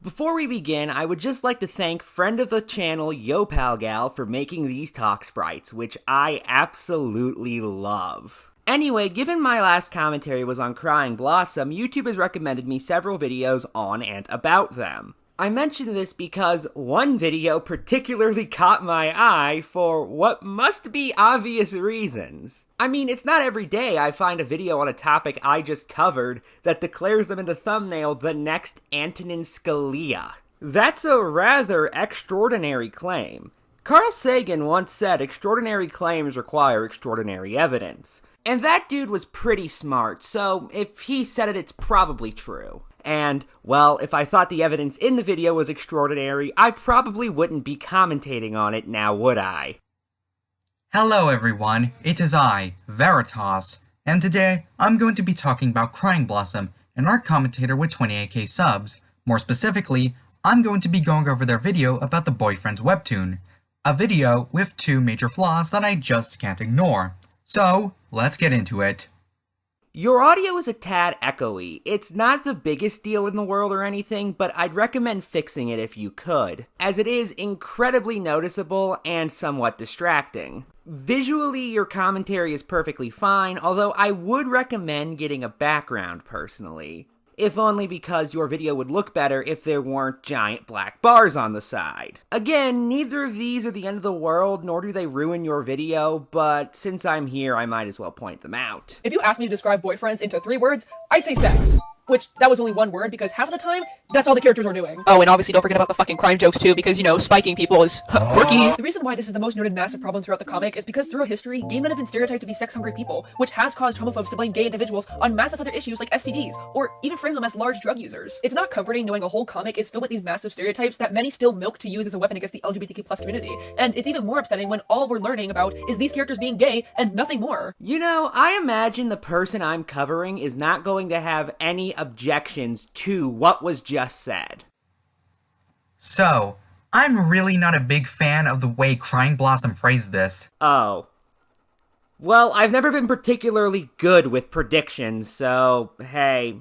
Before we begin, I would just like to thank friend of the channel YoPalGal for making these talk sprites, which I absolutely love. Anyway, given my last commentary was on Crying Blossom, YouTube has recommended me several videos on and about them. I mention this because one video particularly caught my eye for what must be obvious reasons. I mean, it's not every day I find a video on a topic I just covered that declares them in the thumbnail the next Antonin Scalia. That's a rather extraordinary claim. Carl Sagan once said extraordinary claims require extraordinary evidence. And that dude was pretty smart, so if he said it, it's probably true. And, well, if I thought the evidence in the video was extraordinary, I probably wouldn't be commentating on it now, would I? Hello everyone, it is I, Veritas, and today I'm going to be talking about Crying Blossom, an art commentator with 28k subs. More specifically, I'm going to be going over their video about the Boyfriends webtoon, a video with two major flaws that I just can't ignore. So, let's get into it. Your audio is a tad echoey. It's not the biggest deal in the world or anything, but I'd recommend fixing it if you could, as it is incredibly noticeable and somewhat distracting. Visually, your commentary is perfectly fine, although I would recommend getting a background personally. If only because your video would look better if there weren't giant black bars on the side. Again, neither of these are the end of the world, nor do they ruin your video, but since I'm here, I might as well point them out. If you asked me to describe Boyfriends into 3 words, I'd say sex. Which, that was only 1 word, because half of the time, that's all the characters were doing. Oh, and obviously don't forget about the fucking crime jokes too, because, you know, spiking people is quirky. The reason why this is the most noted massive problem throughout the comic is because throughout history, gay men have been stereotyped to be sex-hungry people, which has caused homophobes to blame gay individuals on massive other issues like STDs, or even frame them as large drug users. It's not comforting knowing a whole comic is filled with these massive stereotypes that many still milk to use as a weapon against the LGBTQ+ community, and it's even more upsetting when all we're learning about is these characters being gay and nothing more. You know, I imagine the person I'm covering is not going to have any objections to what was just said. So, I'm really not a big fan of the way Crying Blossom phrased this. Oh. Well, I've never been particularly good with predictions, so, hey,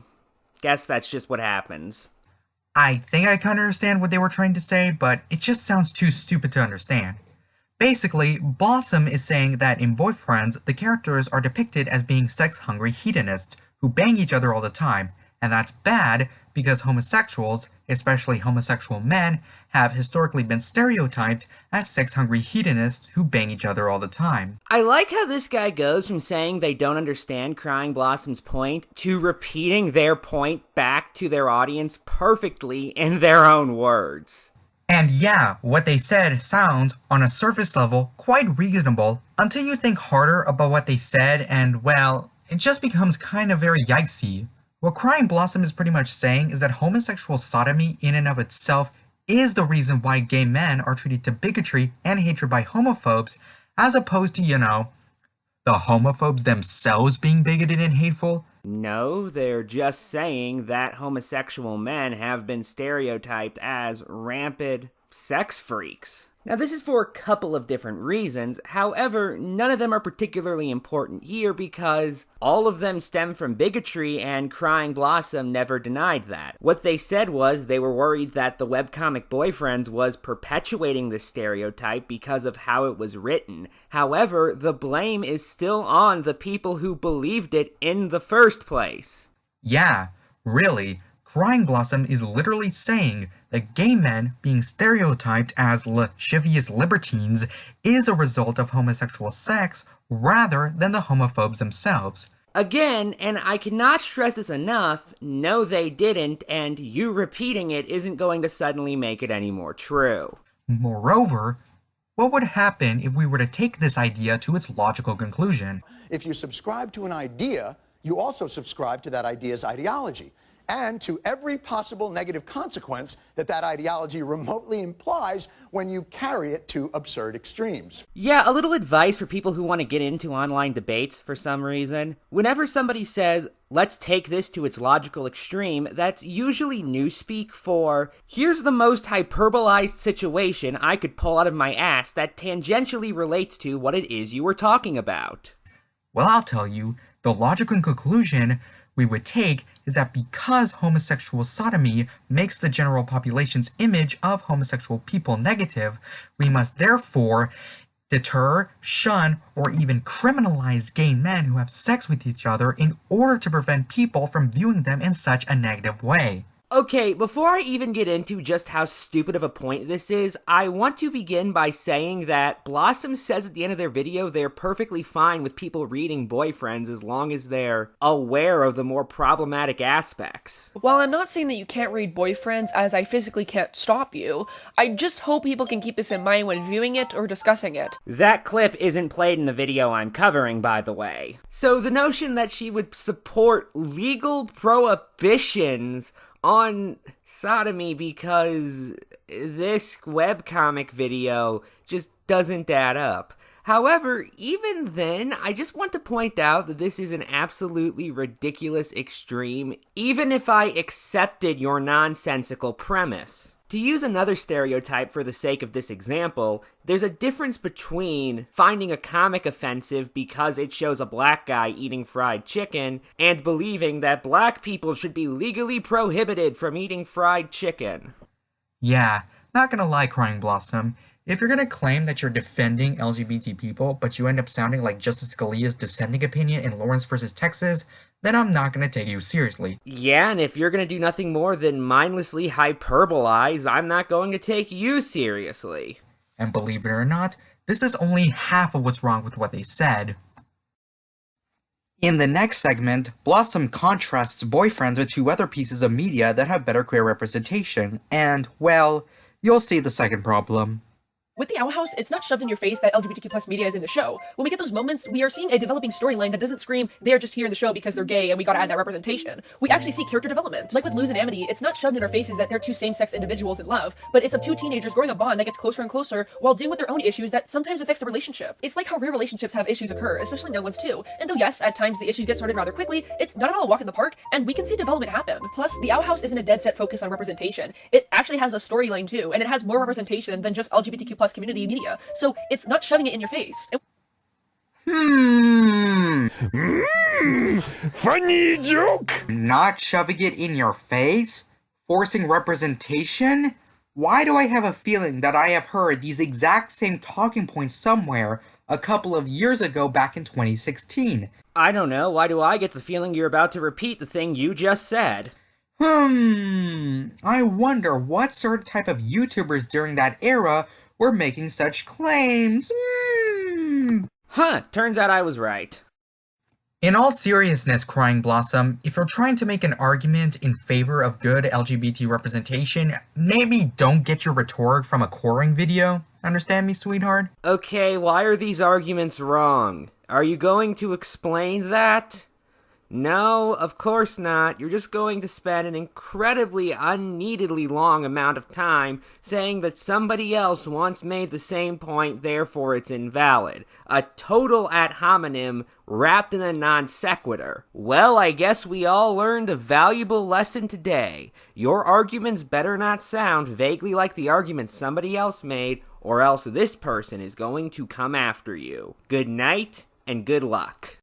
guess that's just what happens. I think I kind of understand what they were trying to say, but it just sounds too stupid to understand. Basically, Blossom is saying that in Boyfriends, the characters are depicted as being sex-hungry hedonists who bang each other all the time, and that's bad because homosexuals, especially homosexual men, have historically been stereotyped as sex-hungry hedonists who bang each other all the time. I like how this guy goes from saying they don't understand Crying Blossom's point to repeating their point back to their audience perfectly in their own words. And yeah, what they said sounds, on a surface level, quite reasonable until you think harder about what they said and, well, it just becomes kind of very yikesy. What Crying Blossom is pretty much saying is that homosexual sodomy in and of itself is the reason why gay men are treated to bigotry and hatred by homophobes, as opposed to, you know, the homophobes themselves being bigoted and hateful. No, they're just saying that homosexual men have been stereotyped as rampant sex freaks. Now, this is for a couple of different reasons. However, none of them are particularly important here because all of them stem from bigotry, and Crying Blossom never denied that. What they said was they were worried that the webcomic Boyfriends was perpetuating this stereotype because of how it was written. However, the blame is still on the people who believed it in the first place. Yeah, really. Crying Blossom is literally saying that gay men being stereotyped as lascivious libertines is a result of homosexual sex rather than the homophobes themselves. Again, and I cannot stress this enough, no they didn't, and you repeating it isn't going to suddenly make it any more true. Moreover, what would happen if we were to take this idea to its logical conclusion? If you subscribe to an idea, you also subscribe to that idea's ideology, and to every possible negative consequence that that ideology remotely implies when you carry it to absurd extremes. Yeah, a little advice for people who want to get into online debates for some reason. Whenever somebody says, let's take this to its logical extreme, that's usually newspeak for, here's the most hyperbolized situation I could pull out of my ass that tangentially relates to what it is you were talking about. Well, I'll tell you, the logical conclusion we would take is that because homosexual sodomy makes the general population's image of homosexual people negative, we must therefore deter, shun, or even criminalize gay men who have sex with each other in order to prevent people from viewing them in such a negative way. Okay, before I even get into just how stupid of a point this is, I want to begin by saying that Blossom says at the end of their video they're perfectly fine with people reading boyfriends as long as they're aware of the more problematic aspects. While I'm not saying that you can't read boyfriends, as I physically can't stop you, I just hope people can keep this in mind when viewing it or discussing it. That clip isn't played in the video I'm covering, by the way. So the notion that she would support legal prohibitions on sodomy because this webcomic video just doesn't add up. However, even then, I just want to point out that this is an absolutely ridiculous extreme, even if I accepted your nonsensical premise. To use another stereotype for the sake of this example, there's a difference between finding a comic offensive because it shows a black guy eating fried chicken and believing that black people should be legally prohibited from eating fried chicken. Yeah, not gonna lie, Crying Blossom. If you're gonna claim that you're defending LGBT people, but you end up sounding like Justice Scalia's dissenting opinion in Lawrence vs. Texas, then I'm not gonna take you seriously. Yeah, and if you're gonna do nothing more than mindlessly hyperbolize, I'm not going to take you seriously. And believe it or not, this is only half of what's wrong with what they said. In the next segment, Blossom contrasts boyfriends with two other pieces of media that have better queer representation, and, well, you'll see the second problem. With the Owl House, it's not shoved in your face that LGBTQ plus media is in the show. When we get those moments, we are seeing a developing storyline that doesn't scream, they're just here in the show because they're gay and we gotta add that representation. We actually see character development. Like with Luz and Amity, it's not shoved in our faces that they're two same-sex individuals in love, but it's of two teenagers growing a bond that gets closer and closer while dealing with their own issues that sometimes affects the relationship. It's like how real relationships have issues occur, especially no ones too. And though yes, at times the issues get sorted rather quickly, it's not at all a walk in the park, and we can see development happen. Plus, the Owl House isn't a dead set focus on representation. It actually has a storyline too, and it has more representation than just LGBTQ plus community media. So it's not shoving it in your face. Funny joke! Not shoving it in your face? Forcing representation? Why do I have a feeling that I have heard these exact same talking points somewhere a couple of years ago back in 2016? I don't know, why do I get the feeling you're about to repeat the thing you just said? I wonder what sort of type of YouTubers during that era were making such claims. Huh, turns out I was right. In all seriousness, Crying Blossom, if you're trying to make an argument in favor of good LGBT representation, maybe don't get your rhetoric from a coring video. Understand me, sweetheart? Okay, why are these arguments wrong? Are you going to explain that? No, of course not. You're just going to spend an incredibly unneededly long amount of time saying that somebody else once made the same point, therefore it's invalid. A total ad hominem wrapped in a non sequitur. Well, I guess we all learned a valuable lesson today. Your arguments better not sound vaguely like the arguments somebody else made, or else this person is going to come after you. Good night, and good luck.